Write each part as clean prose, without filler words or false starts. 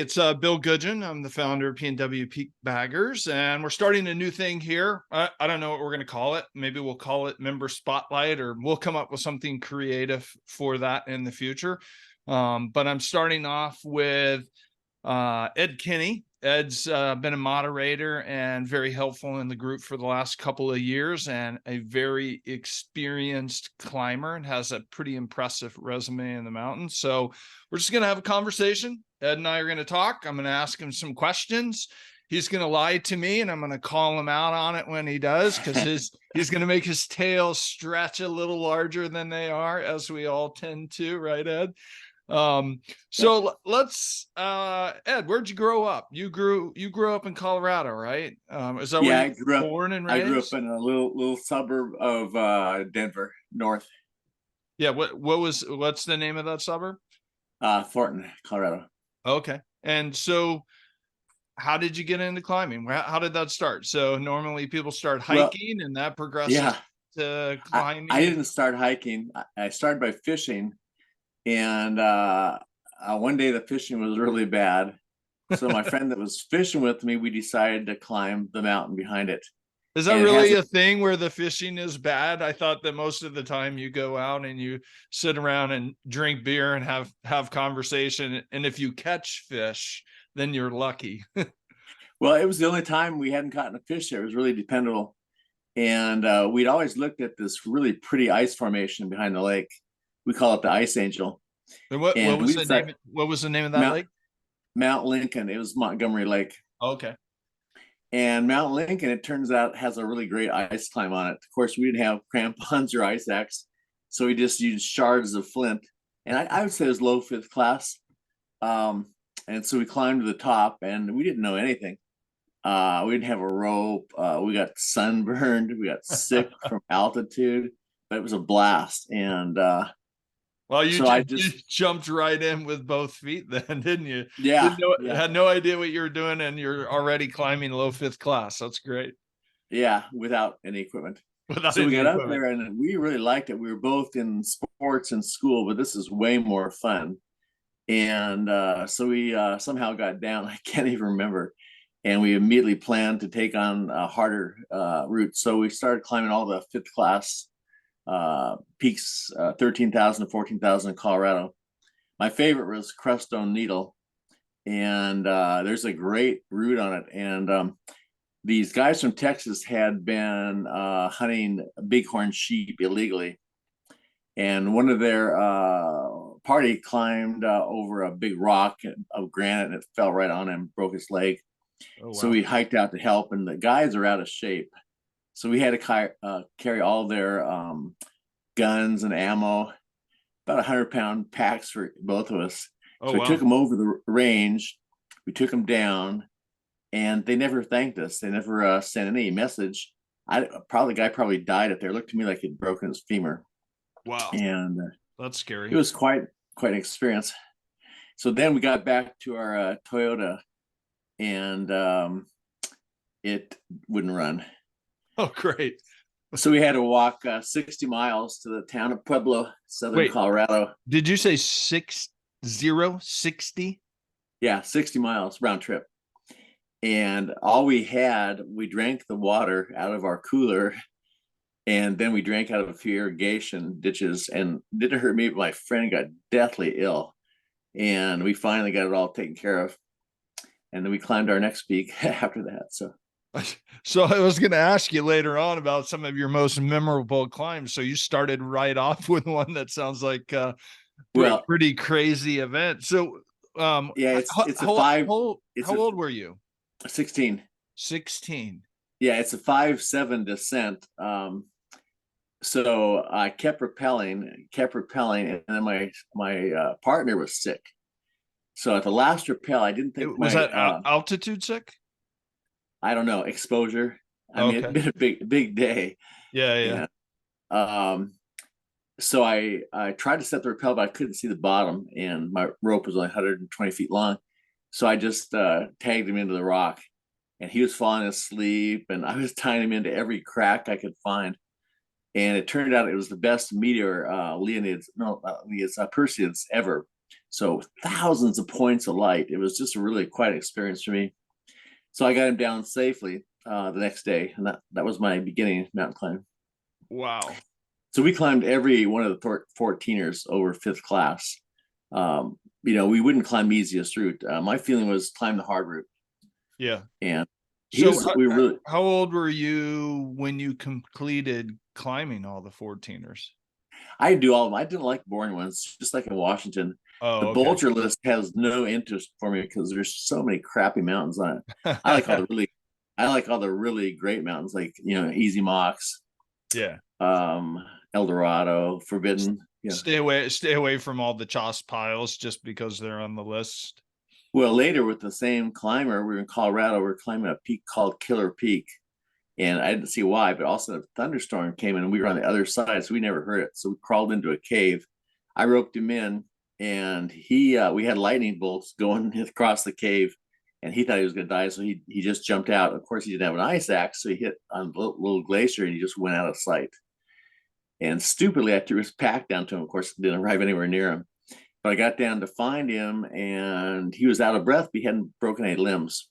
It's Bill Goodgen. I'm the founder of PNW Peak Baggers, and we're starting a new thing here. I don't know what we're going to call it. Maybe we'll call it Member Spotlight, or we'll come up with something creative for that in the future. But I'm starting off with Ed Kenney. Ed's been a moderator and very helpful in the group for the last couple of years, and a very experienced climber, and has a pretty impressive resume in the mountains. So we're just going to have a conversation. Ed and I are going to talk. I'm going to ask him some questions. He's going to lie to me, and I'm going to call him out on it when he does, because he's going to make his tail stretch a little larger than they are, as we all tend to, right, Ed? So let's Ed, where'd you grow up? You grew up in Colorado, right? Is that where you were born and raised? I grew up in a little suburb of Denver, north. Yeah, what's the name of that suburb? Thornton, Colorado. Okay. And so how did you get into climbing? How did that start? So normally people start hiking, and that progresses to climbing. I didn't start hiking. I started by fishing. And one day the fishing was really bad. So my friend that was fishing with me, we decided to climb the mountain behind it. Is that really a thing where the fishing is bad? I thought that most of the time you go out and you sit around and drink beer and have conversation. And if you catch fish, then you're lucky. Well, it was the only time we hadn't caught a fish there. It was really dependable. And we'd always looked at this really pretty ice formation behind the lake. We call it the Ice Angel. And what was the name of that lake? Mount Lincoln. It was Montgomery Lake. Okay. And Mount Lincoln, it turns out, has a really great ice climb on it. Of course, we didn't have crampons or ice axe, so we just used shards of flint. And I would say it was low fifth class. And so we climbed to the top, and we didn't know anything. We didn't have a rope. We got sunburned. We got sick from altitude, but it was a blast. And well, you jumped right in with both feet then, didn't you? Yeah. Had no idea what you were doing, and you're already climbing low fifth class. That's great. Yeah, without any equipment. So we got up there, and we really liked it. We were both in sports in school, but this is way more fun. And so we somehow got down. I can't even remember. And we immediately planned to take on a harder route. So we started climbing all the fifth class peaks, 13,000 to 14,000 in Colorado. My favorite was Crestone Needle, and there's a great route on it. And these guys from Texas had been hunting bighorn sheep illegally, and one of their party climbed over a big rock of granite, and it fell right on him, broke his leg. Oh, wow. So we hiked out to help, and the guys are out of shape. So we had to carry all their guns and ammo, about 100-pound packs for both of us. So we took them over the range. We took them down, and they never thanked us. They never sent any message. The guy probably died up there. It looked to me like he'd broken his femur. Wow. And that's scary. It was quite an experience. So then we got back to our Toyota, and it wouldn't run. Oh, great. So we had to walk 60 miles to the town of Pueblo, southern Colorado. Did you say 60? Yeah, 60 miles round trip. And all we drank the water out of our cooler, and then we drank out of a few irrigation ditches, and it didn't hurt me, but my friend got deathly ill. And we finally got it all taken care of. And then we climbed our next peak after that. So I was going to ask you later on about some of your most memorable climbs. So you started right off with one that sounds like a pretty crazy event. So how old were you? 16. 16. Yeah, it's a 5-7 descent. So I kept rappelling, and then my partner was sick. So at the last rappel, I didn't think was that altitude sick? I don't know, exposure. I mean, it'd been a big day. Yeah. So I tried to set the rappel, but I couldn't see the bottom, and my rope was only 120 feet long. So I just tagged him into the rock, and he was falling asleep, and I was tying him into every crack I could find. And it turned out it was the best meteor Perseids ever. So thousands of points of light. It was just a really quite an experience for me. So I got him down safely the next day, and that was my beginning mountain climb. Wow. So we climbed every one of the 14ers over 5th class. We wouldn't climb the easiest route. My feeling was climb the hard route. Yeah. And how old were you when you completed climbing all the 14ers? I do all of them. I didn't like boring ones, just like in Washington. The Bulgers List has no interest for me because there's so many crappy mountains on it. I like all the really great mountains, like Easy Mocks. Yeah. El Dorado, Forbidden. Yeah. Stay away from all the choss piles just because they're on the list. Well, later with the same climber, we were in Colorado. We were climbing a peak called Killer Peak, and I didn't see why, but also a thunderstorm came in, and we were on the other side, so we never heard it. So we crawled into a cave. I roped him in, and we had lightning bolts going across the cave, and he thought he was going to die, so he just jumped out. Of course, he didn't have an ice axe, so he hit on a little glacier, and he just went out of sight. And stupidly, I threw his pack down to him. Of course, it didn't arrive anywhere near him. But I got down to find him, and he was out of breath, but he hadn't broken any limbs.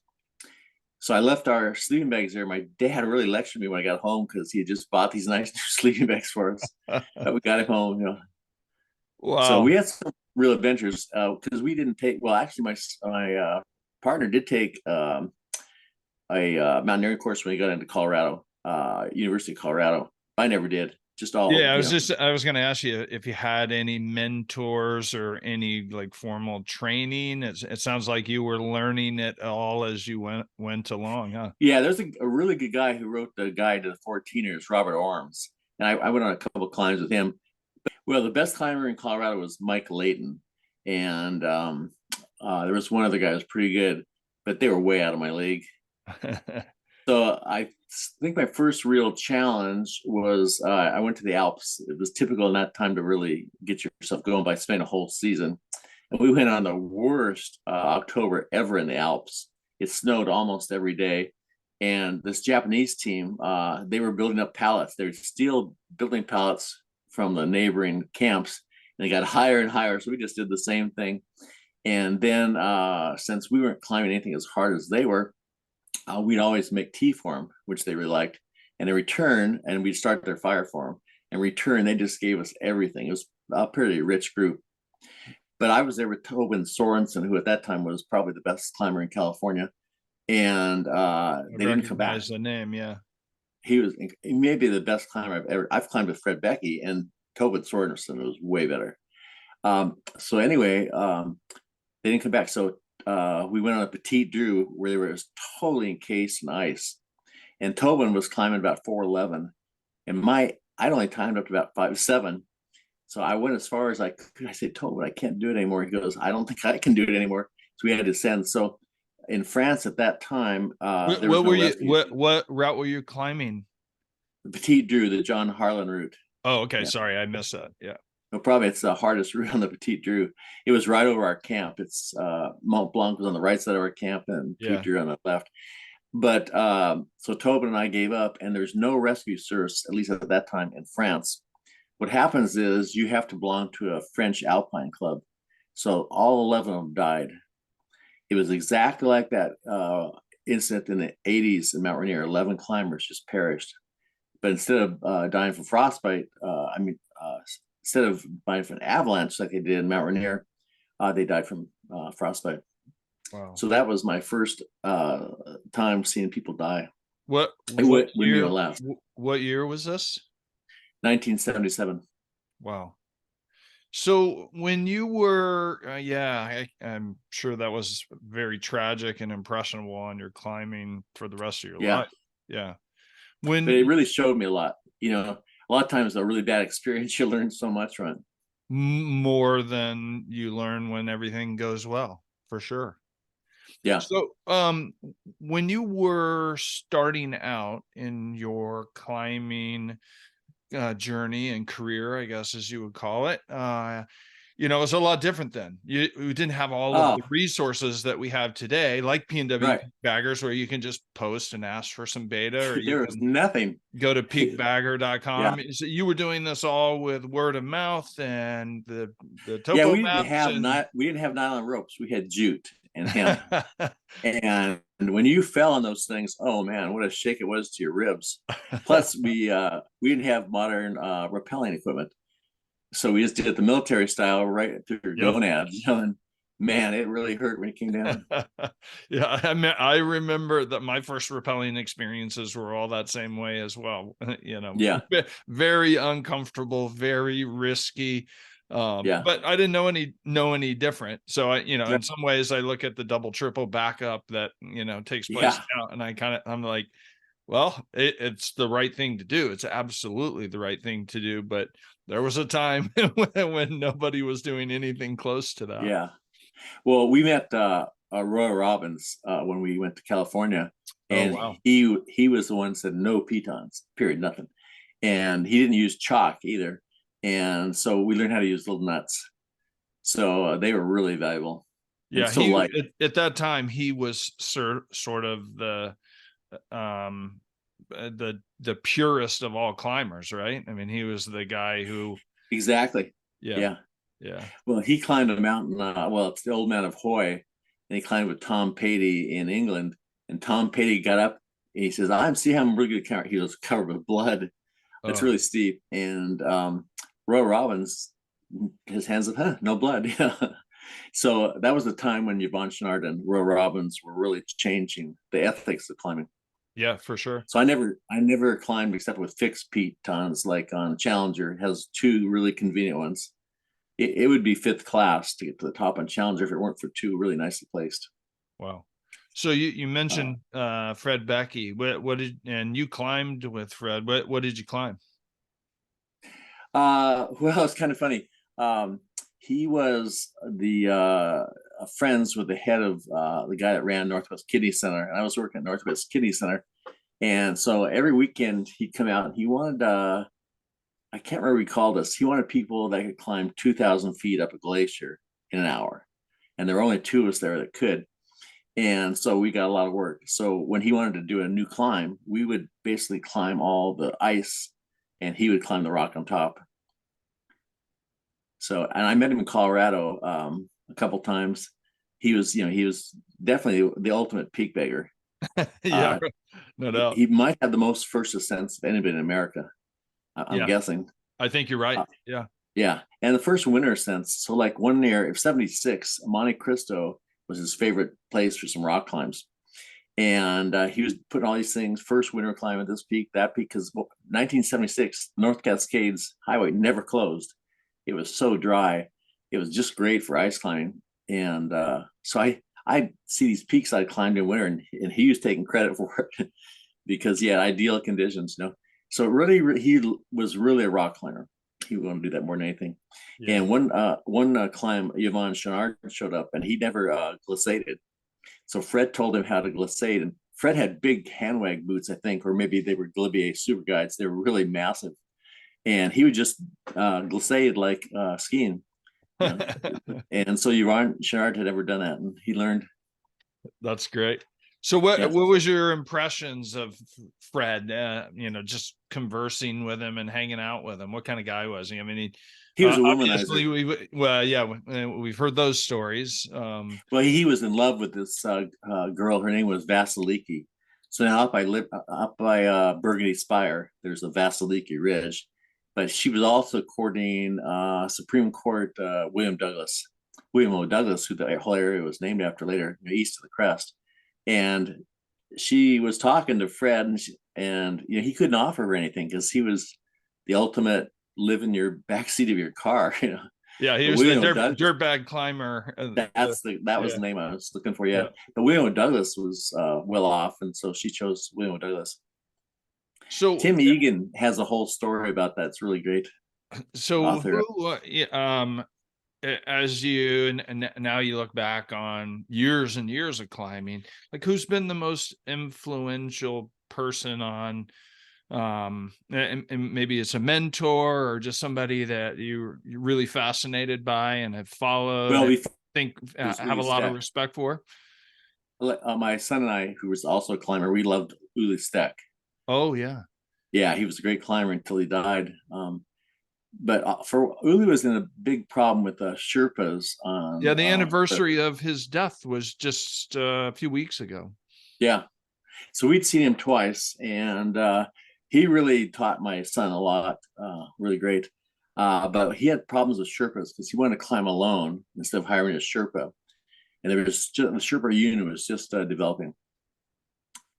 So I left our sleeping bags there. My dad really lectured me when I got home because he had just bought these nice new sleeping bags for us. But we got him home, Wow. So we had some real adventures because we didn't take. Well, actually, my partner did take a mountaineering course when he got into Colorado, University of Colorado. I never did. I was going to ask you if you had any mentors or any like formal training. It sounds like you were learning it all as you went along, huh? Yeah, there's a really good guy who wrote the guide to the 14ers, Robert Orms, and I went on a couple of climbs with him. Well, the best climber in Colorado was Mike Layton, and there was one other guy who was pretty good, but they were way out of my league. So I think my first real challenge was I went to the Alps. It was typical in that time to really get yourself going by spending a whole season. And we went on the worst October ever in the Alps. It snowed almost every day. And this Japanese team, they were building up pallets. They were still building pallets from the neighboring camps. And they got higher and higher. So we just did the same thing. And then since we weren't climbing anything as hard as they were, we'd always make tea for them, which they really liked. And in return, and we'd start their fire for them. In return, they just gave us everything. It was a pretty rich group. But I was there with Tobin Sorensen, who at that time was probably the best climber in California. And they didn't come back. The name, yeah. He may be the best climber I've climbed with Fred Beckey, and Tobin Sorensen was way better. So anyway, they didn't come back. So we went on a Petite Drew where they were totally encased in ice, and Tobin was climbing about 411, and I'd only timed up to about 5.7. So I went as far as I could. I said, Tobin, I can't do it anymore. He goes, I don't think I can do it anymore. So we had to descend. So in France at that time, what route were you climbing? The Petite Drew, the John Harlan route. Oh, okay. Yeah. Sorry, I missed that. Yeah. No problem. It's the hardest route on the Petite Drew. It was right over our camp. It's Mont Blanc was on the right side of our camp, and Petite Drew on the left. But so Tobin and I gave up, and there's no rescue service, at least at that time in France. What happens is you have to belong to a French alpine club. So all 11 of them died. It was exactly like that incident in the 80s in Mount Rainier. 11 climbers just perished. But instead of dying from frostbite, instead of dying from an avalanche like they did in Mount Rainier, they died from frostbite. Wow. So that was my first time seeing people die. What year was this? 1977. Wow. So when you were, I'm sure that was very tragic and impressionable on your climbing for the rest of your life. Yeah. But it really showed me a lot. A lot of times a really bad experience, you learn so much from it. More than you learn when everything goes well, for sure. Yeah. So when you were starting out in your climbing journey and career, I guess, as you would call it, it was a lot different then. We didn't have all of the resources that we have today, like PNW Peakbaggers, where you can just post and ask for some beta, or there was nothing. Go to peakbagger.com. Yeah. So you were doing this all with word of mouth and the topo Yeah, we didn't have nylon ropes. We had jute and hemp. And when you fell on those things, oh man, what a shake it was to your ribs. Plus, we didn't have modern rappelling equipment. So we just did it the military style right through your gonads, and man, it really hurt when it came down. Yeah, I remember that my first rappelling experiences were all that same way as well. Yeah, very uncomfortable, very risky. But I didn't know any different. So in some ways, I look at the double, triple backup that takes place now, and I'm like, well, it's the right thing to do. It's absolutely the right thing to do. But there was a time when nobody was doing anything close to that. Yeah. Well, we met Roy Robbins when we went to California, and he was the one that said no pitons, period, nothing. And he didn't use chalk either. And so we learned how to use little nuts. So they were really valuable. Yeah. At that time, he was sort of the purest of all climbers, right? I mean, he was the guy who exactly. Yeah. Well, he climbed a mountain. It's the old man of Hoy, and he climbed with Tom Patey in England. And Tom Patey got up and he says, I'm really good climber. He was covered with blood. It's really steep. And Roy Robbins, his hands up, no blood. So that was the time when Yvonn Chounaird and Roy Robbins were really changing the ethics of climbing. Yeah, for sure. So I never climbed except with fixed pitons, like on Challenger. It has two really convenient ones. It would be fifth class to get to the top on Challenger if it weren't for two really nicely placed. Wow. So you mentioned Fred Beckey. And you climbed with Fred. What did you climb? Well, it's kind of funny. He was the friends with the head of the guy that ran Northwest Kidney Center, and I was working at Northwest Kidney Center. And so every weekend he'd come out and he wanted, I can't remember what he called us. He wanted people that could climb 2,000 feet up a glacier in an hour. And there were only two of us there that could. And so we got a lot of work. So when he wanted to do a new climb, we would basically climb all the ice and he would climb the rock on top. So, and I met him in Colorado a couple times. He was definitely the ultimate peak bagger. Yeah, no doubt. He might have the most first ascents of anybody in America. I'm guessing. I think you're right. Yeah. And the first winter ascents. So like one year, 76, Monte Cristo was his favorite place for some rock climbs. And he was putting all these things, first winter climb at this peak, that peak, because 1976, North Cascades Highway never closed. It was so dry. It was just great for ice climbing. And so I see these peaks I climbed in winter, and he was taking credit for it because he had ideal conditions, So really, he was really a rock climber. He was going to do that more than anything. Yeah. And one climb, Yvonn Chounaird showed up, and he never glaciated. So Fred told him how to glacate, and Fred had big handwag boots, I think, or maybe they were Galibier Super Guides. They were really massive, and he would just glacate like skiing. And so Yvonn Chounaird had never done that, and he learned. That's great. So what was your impressions of Fred, just conversing with him and hanging out with him? What kind of guy was he? I mean, he was a womanizer. We've heard those stories. Well, he was in love with this girl. Her name was Vasiliki. So now up by Burgundy Spire, there's a Vasiliki Ridge, but she was also courting Supreme Court William O. Douglas, who the whole area was named after later, east of the crest. And she was talking to Fred, and he couldn't offer her anything because he was the ultimate live in your backseat of your car. Yeah, he was the dirtbag climber. That was the name I was looking for. Yeah. But William O. Douglas was well off, and so she chose William O. Douglas. So Tim Egan has a whole story about that. It's really great. So as now you look back on years and years of climbing, like who's been the most influential person on and maybe it's a mentor or just somebody that you're really fascinated by and have followed, Well, and think was have a Ueli lot of Steck. respect for? My son and I, who was also a climber, we loved Ueli Steck. Oh yeah. Yeah, he was a great climber until he died. But for Ueli was in a big problem with the Sherpas. Yeah, the anniversary of his death was just a few weeks ago. Yeah, so we'd seen him twice, and he really taught my son a lot. Really great. But he had problems with Sherpas because he wanted to climb alone instead of hiring a Sherpa, and there was just, the Sherpa unit was just developing.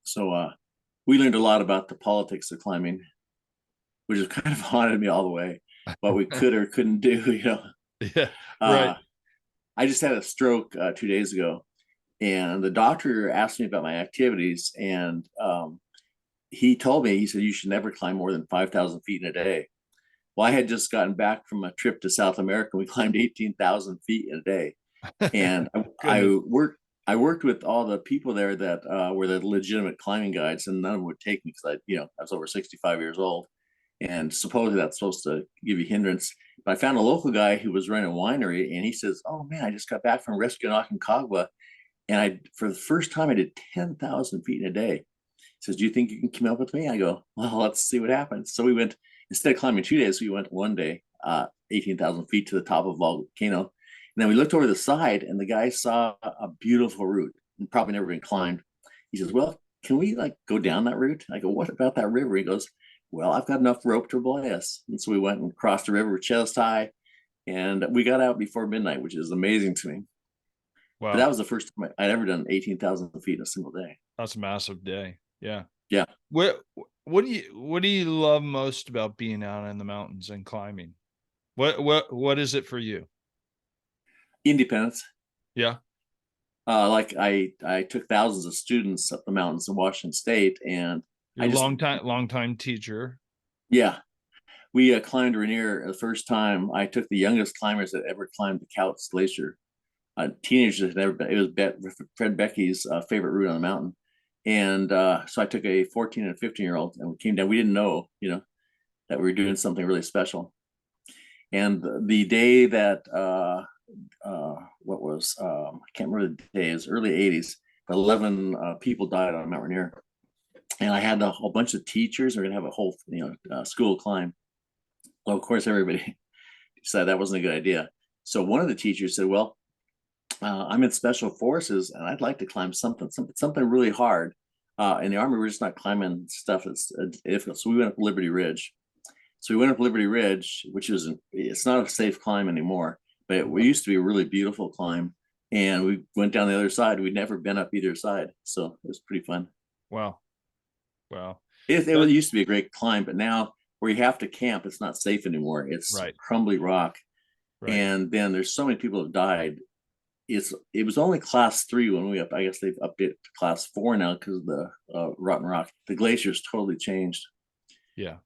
So we learned a lot about the politics of climbing, which has kind of haunted me all the way. What we could or couldn't do, you know. Yeah, right. I just had a stroke 2 days ago, and the doctor asked me about my activities, and he told me, he said, you should never climb more than 5,000 feet in a day. Well, I had just gotten back from a trip to South America. We climbed 18,000 feet in a day. And I worked with all the people there that were the legitimate climbing guides, and none of them would take me because I was over 65 years old. And supposedly that's supposed to give you hindrance. But I found a local guy who was running a winery, and he says, oh man, I just got back from rescuing Aconcagua. And for the first time, I did 10,000 feet in a day. He says, do you think you can come up with me? I go, well, let's see what happens. So we went, instead of climbing 2 days, we went one day, 18,000 feet to the top of a volcano. And then we looked over the side, and the guy saw a beautiful route, and probably never been climbed. He says, well, can we like go down that route? I go, what about that river? He goes, well, I've got enough rope to belay us. And so we went and crossed the river chest high, and we got out before midnight, which is amazing to me. Wow. But that was the first time I'd ever done 18,000 feet in a single day. That's a massive day. Yeah. Yeah. What do you love most about being out in the mountains and climbing? What is it for you? Independence. Yeah. Like I took thousands of students up the mountains in Washington State, and you're a long time teacher. Yeah. We climbed Rainier the first time. I took the youngest climbers that ever climbed the Alps Glacier. Teenagers had never been. It was Fred Beckey's favorite route on the mountain. And so I took a 14 and 15-year-old, and we came down. We didn't know, that we were doing something really special. And the day that, I can't remember the day, it was early 80s, but 11 people died on Mount Rainier. And I had a whole bunch of teachers. We're going to have a whole, school climb. Well, of course, everybody decided that wasn't a good idea. So one of the teachers said, well, I'm in special forces, and I'd like to climb something really hard. In the Army, we're just not climbing stuff that's difficult. So we went up Liberty Ridge. So we went up Liberty Ridge, it's not a safe climb anymore, but it used to be a really beautiful climb. And we went down the other side. We'd never been up either side. So it was pretty fun. Wow. It used to be a great climb, but now where you have to camp, it's not safe anymore. It's crumbly rock. Right. And then there's so many people have died. It was only class 3 when we up. I guess they've upped it to class 4 now because of the rotten rock. The glacier's totally changed. Yeah.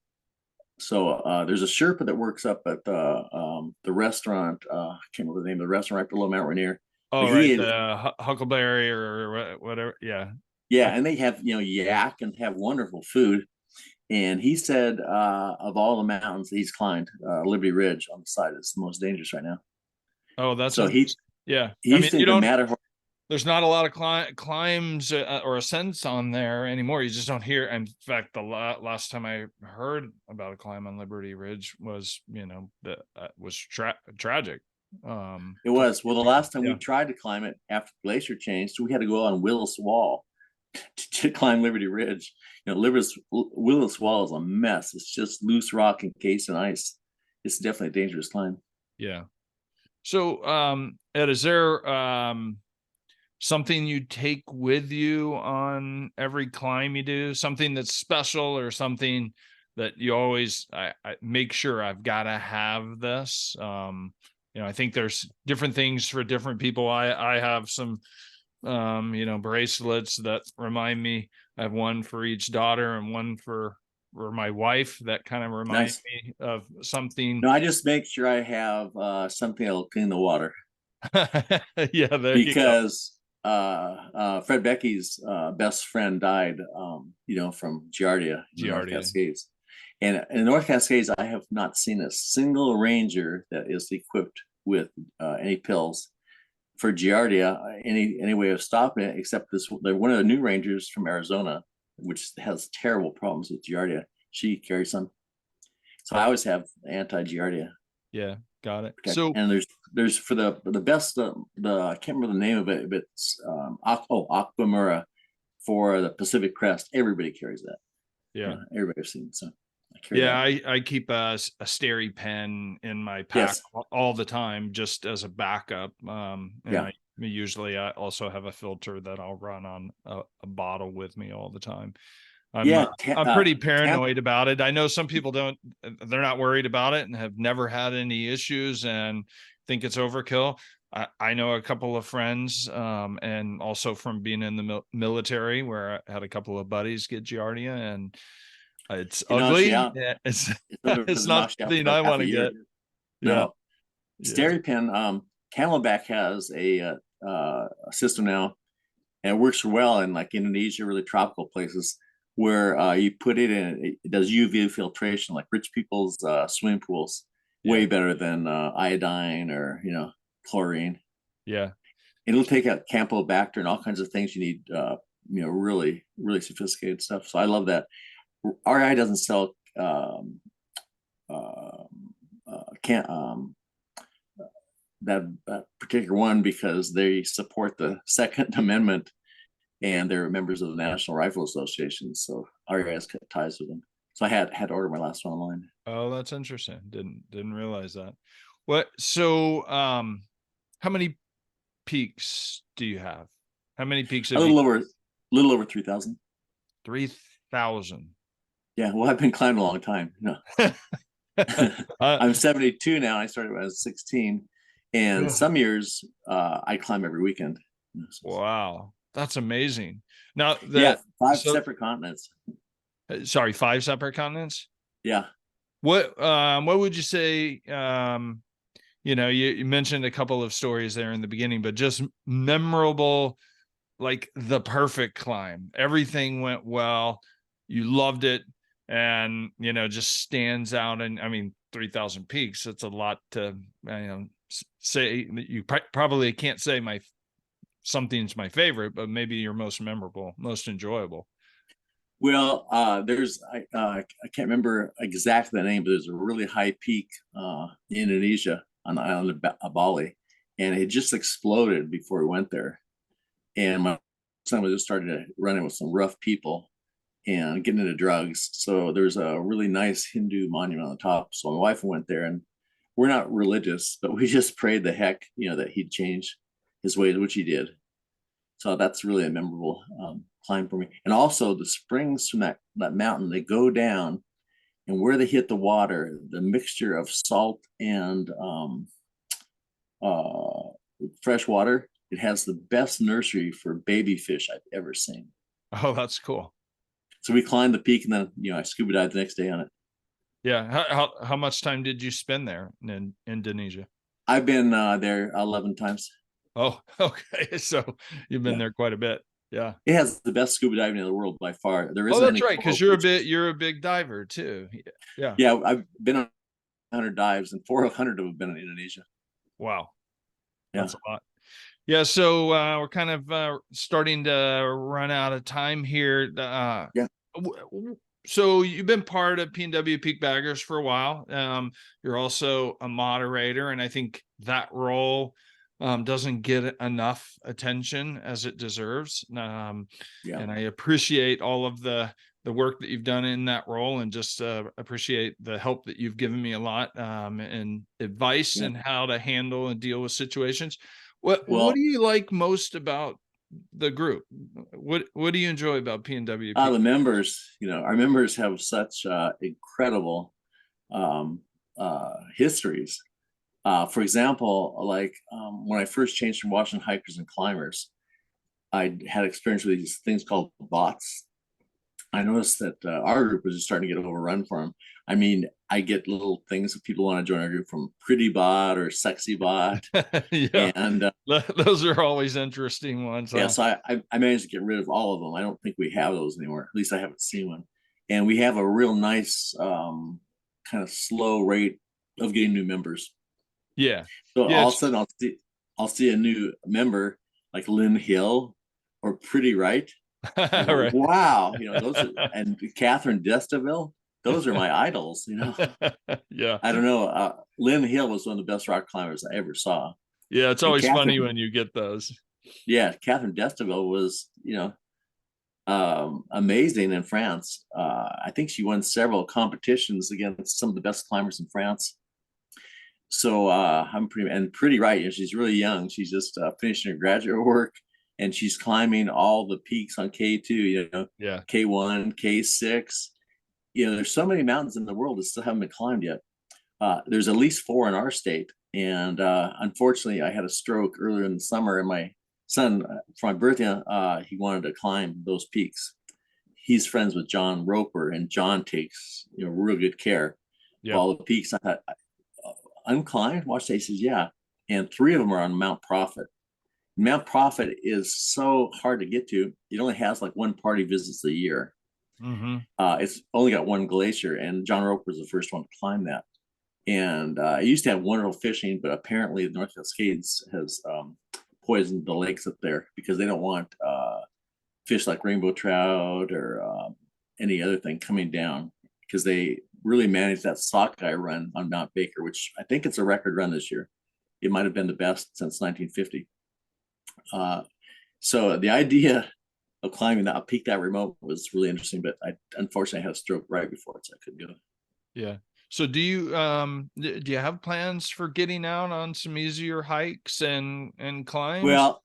So there's a Sherpa that works up at the restaurant. I can't remember the name of the restaurant right below Mount Rainier. Oh, right, Huckleberry or whatever. Yeah. Yeah, and they have yak and have wonderful food. And he said of all the mountains he's climbed, Liberty Ridge on the side is the most dangerous right now. Oh, that's so yeah. He's thinking Matterhorn. There's not a lot of climbs or ascents on there anymore. You just don't hear. In fact, the last time I heard about a climb on Liberty Ridge was, that was tragic. It was. Well, the last time we tried to climb it after the glacier changed, we had to go on Willis Wall to climb Liberty Ridge. Willis Wall is a mess. It's just loose rock encased in ice. It's definitely a dangerous climb. Yeah. So, Ed, is there something you take with you on every climb you do? Something that's special, or something that you always I make sure I've got to have this? I think there's different things for different people. I have some bracelets that remind me. I have one for each daughter and one for my wife that kind of reminds me of something. No, I just make sure I have something that'll clean the water. Yeah, because Fred Beckey's best friend died, from Giardia in the North Cascades. And in the North Cascades, I have not seen a single ranger that is equipped with any pills for Giardia, any way of stopping it, except one of the new rangers from Arizona, which has terrible problems with Giardia. She carries some. So I always have anti-Giardia. Yeah, got it. So, and there's for the best, I can't remember the name of it, but it's Aquamura for the Pacific Crest. Everybody carries that. Yeah, everybody's seen. So I keep a steri pen in my pack all the time, just as a backup. I usually also have a filter that I'll run on a bottle with me all the time. I'm pretty paranoid about it. I know some people they're not worried about it and have never had any issues and think it's overkill. I know a couple of friends, and also from being in the military where I had a couple of buddies get Giardia, and it's ugly. It's not something I want to get. No. SteriPen, Camelback has a system now, and it works well in like Indonesia, really tropical places, where you put it in, it does UV filtration, like rich people's swimming pools, way better than iodine or chlorine. Yeah, it'll take out Campylobacter and all kinds of things you need. Really, really sophisticated stuff. So I love that. RI doesn't sell that particular one because they support the Second Amendment and they're members of the National Rifle Association. So RI has cut ties with them. So I had to order my last one online. Oh, that's interesting. Didn't realize that. What? So, how many peaks do you have? How many peaks? A little over 3,000. 3,000. Yeah, well, I've been climbing a long time. I'm 72 now. I started when I was 16, and some years I climb every weekend. Wow, that's amazing. Now, 5 separate continents. Sorry, 5 separate continents. Yeah. What would you say? You mentioned a couple of stories there in the beginning, but just memorable, like the perfect climb. Everything went well. You loved it. And, just stands out. And I mean, 3,000 peaks, it's a lot to, say. You probably can't say something's my favorite, but maybe your most memorable, most enjoyable. Well, I can't remember exactly the name, but there's a really high peak in Indonesia on the island of Bali, and it just exploded before we went there. And my son was just starting to run in with some rough people and getting into drugs. So there's a really nice Hindu monument on the top. So my wife went there, and we're not religious, but we just prayed the heck, that he'd change his ways, which he did. So that's really a memorable climb for me. And also the springs from that mountain, they go down, and where they hit the water, the mixture of salt and fresh water, it has the best nursery for baby fish I've ever seen. Oh, that's cool. So we climbed the peak, and then I scuba dived the next day on it. Yeah. How much time did you spend there in Indonesia? I've been there 11 times. Oh, okay. So you've been there quite a bit. Yeah. It has the best scuba diving in the world by far. There isn't. Oh, that's right, because you're a big diver too. Yeah. Yeah, I've been on 100 dives, and 400 have been in Indonesia. Wow. That's a lot. Yeah, so we're kind of starting to run out of time here. So you've been part of PNW Peak Baggers for a while. You're also a moderator, and I think that role doesn't get enough attention as it deserves. And I appreciate all of the work that you've done in that role, and just appreciate the help that you've given me a lot, and advice and how to handle and deal with situations. What do you like most about the group? What do you enjoy about PNW? The members, our members have such incredible histories. For example, like when I first changed from Washington hikers and climbers, I had experience with these things called bots. I noticed that our group was just starting to get overrun for them. I mean, I get little things if people want to join our group from Pretty Bot or Sexy Bot. Yeah. And those are always interesting ones. Yeah, huh? so I managed to get rid of all of them. I don't think we have those anymore. At least I haven't seen one. And we have a real nice kind of slow rate of getting new members. Yeah. So Yeah, all of a sudden I'll see a new member like Lynn Hill or Pretty Right. And go, right. wow, you know, those are, and Catherine Destaville, those are my idols, you know. Yeah. I don't know. Lynn Hill was one of the best rock climbers I ever saw. Yeah, it's And always funny Catherine, when you get those. yeah, Catherine Destaville was, you know, amazing in France. I think she won several competitions against some of the best climbers in France. So I'm pretty right. You know, she's really young. She's just finishing her graduate work, and she's climbing all the peaks on K2. You know, Yeah. K1, K6. You know, there's so many mountains in the world that still haven't been climbed yet. There's at least 4 in our state, and unfortunately, I had a stroke earlier in the summer, and my son, for my birthday, he wanted to climb those peaks. He's friends with John Roper, and John takes, you know, real good care of all the peaks. I thought, unclimbed? Watch that. He says, yeah. And 3 of them are on Mount Prophet. Mount Prophet is so hard to get to. It only has like 1 party visits a year. Mm-hmm. It's only got 1 glacier, and John Roper was the first one to climb that. And it used to have wonderful fishing, but apparently the North Cascades has poisoned the lakes up there because they don't want fish like rainbow trout or any other thing coming down, because they really managed that sockeye run on Mount Baker, which I think it's a record run this year. It might have been the best since 1950. So the idea of climbing that peak that remote was really interesting, but I unfortunately had a stroke right before it, so I couldn't go. Yeah. So do you have plans for getting out on some easier hikes and climbs? Well,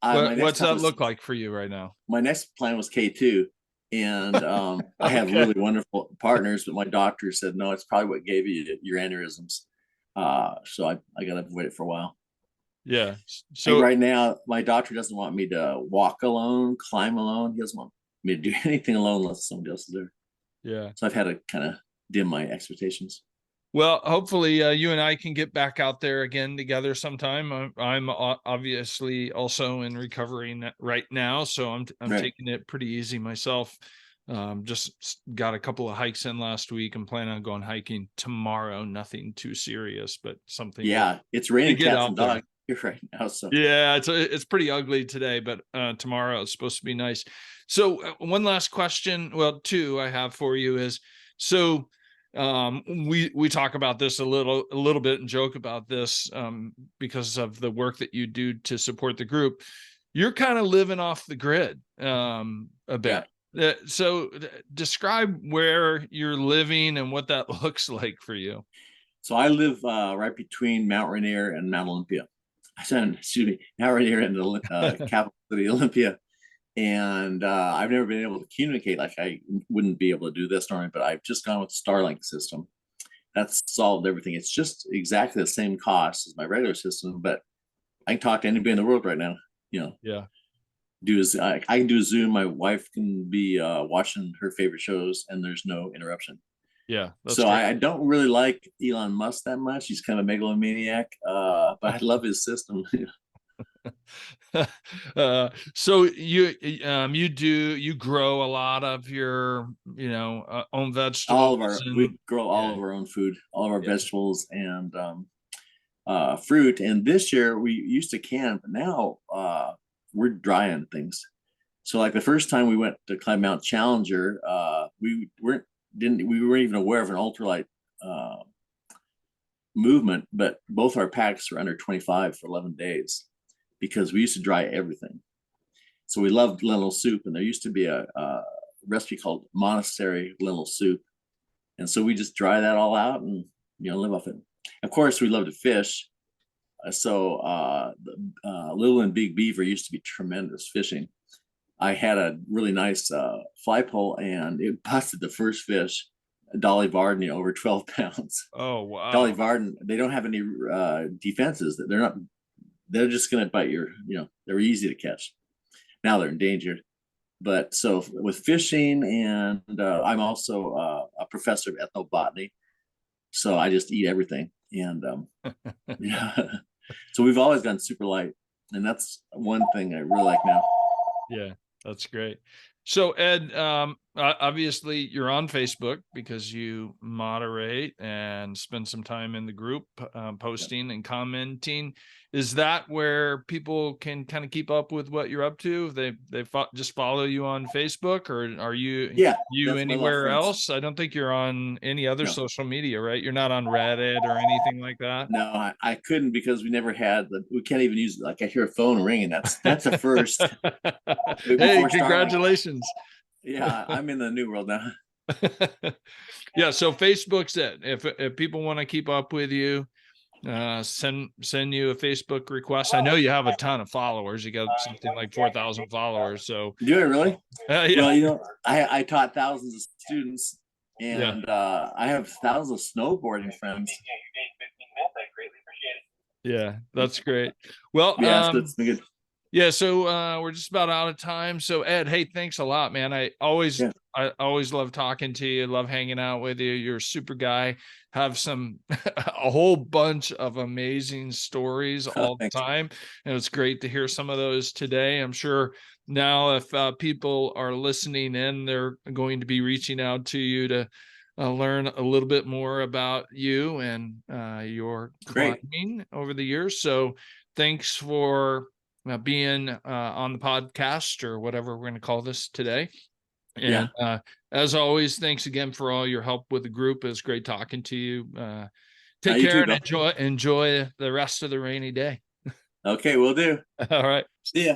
what's that look like for you right now? My next plan was K2, and I have really wonderful partners, but my doctor said no, it's probably what gave you your aneurysms. So I got to avoid it for a while. Yeah. So right now, my doctor doesn't want me to walk alone, climb alone. He doesn't want me to do anything alone unless somebody else is there. Yeah. So I've had to kind of dim my expectations. Well, hopefully you and I can get back out there again together sometime. I'm obviously also in recovery right now, so I'm taking it pretty easy myself. Just got a couple of hikes in last week. I'm planning on going hiking tomorrow. Nothing too serious, but something. Yeah, it's raining cats and dogs here right now. So yeah, it's pretty ugly today, but tomorrow it's supposed to be nice. So one last question, well, 2 I have for you is, so we talk about this a little bit and joke about this because of the work that you do to support the group. You're kind of living off the grid a bit. Yeah. So describe where you're living and what that looks like for you. So I live right between Mount Rainier and Mount Olympia. Excuse me, Mount Rainier and the capital city, Olympia. And I've never been able to communicate like I wouldn't be able to do this normally, but I've just gone with the Starlink system. That's solved everything. It's just exactly the same cost as my regular system, but I can talk to anybody in the world right now. You know, yeah. I can do a Zoom. My wife can be watching her favorite shows, and there's no interruption. Yeah. So I don't really like Elon Musk that much. He's kind of a megalomaniac, but I love his system. So you grow a lot of your own vegetables. We grow all of our own food, all of our vegetables and fruit. And this year we used to can, but now we're drying things. So like the first time we went to climb Mount Challenger, we weren't even aware of an ultralight movement, but both our packs were under 25 for 11 days because we used to dry everything. So we loved lentil soup, and there used to be a recipe called monastery lentil soup. And so we just dry that all out and, live off it. Of course, we love to fish. So Little and Big Beaver used to be tremendous fishing. I had a really nice fly pole, and it busted the first fish, Dolly Varden, over 12 pounds. Oh, wow. Dolly Varden, they don't have any defenses. They're just going to bite they're easy to catch. Now they're endangered. But so with fishing, and I'm also a professor of ethnobotany, so I just eat everything. And yeah, so we've always gone super light, and that's one thing I really like now. Yeah, that's great. So Ed, obviously you're on Facebook because you moderate and spend some time in the group, posting and commenting. Is that where people can kind of keep up with what you're up to? They just follow you on Facebook, or are you anywhere else? I don't think you're on any other social media, right? You're not on Reddit or anything like that. No, I couldn't, because we never had we can't even use, like, I hear a phone ringing. That's a first. Hey, congratulations. Yeah, I'm in the new world now. Yeah, so Facebook's it. If people want to keep up with you, send you a Facebook request. I know you have a ton of followers. You got something like 4,000 followers. So do it really? Yeah. Well, I taught thousands of students, and I have thousands of snowboarding friends. Yeah, that's great. Well, that's been good. Yeah, so we're just about out of time. So Ed, hey, thanks a lot, man. I always love talking to you, love hanging out with you. You're a super guy. Have some a whole bunch of amazing stories all the time. And it's great to hear some of those today. I'm sure now if people are listening in, they're going to be reaching out to you to learn a little bit more about you and your climbing over the years. So thanks for being on the podcast, or whatever we're going to call this today. And as always, thanks again for all your help with the group. It was great talking to you. Take care and enjoy the rest of the rainy day. Okay, will do. All right. See ya.